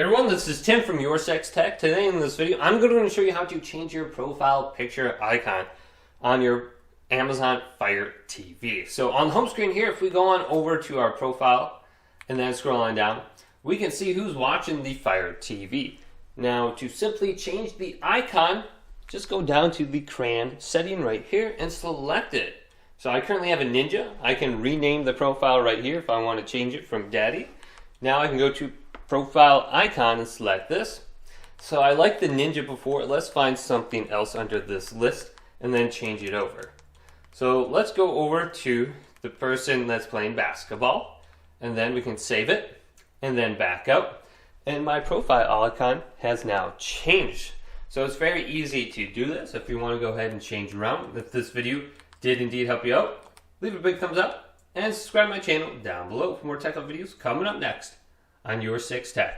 Hey everyone, this is Tim from YourSixTech. Today in this video, I'm going to show you how to change your profile picture icon on your Amazon Fire TV. So on the home screen here, if we go on over to our profile and then scroll on down, we can see who's watching the Fire TV. Now to simply change the icon, just go down to the crayon setting right here and select it. So I currently have a Ninja. I can rename the profile right here if I want to change it from Daddy. Now I can go to profile icon and select this. So I like the Ninja before. Let's find something else under this list and then change it over. So let's go over to the person that's playing basketball, and then we can save it and then back out, and my profile icon has now changed. So it's very easy to do this. If you want to go ahead and change around, if this video did indeed help you out, leave a big thumbs up and subscribe to my channel down below for more tech videos coming up next on YourSixTech.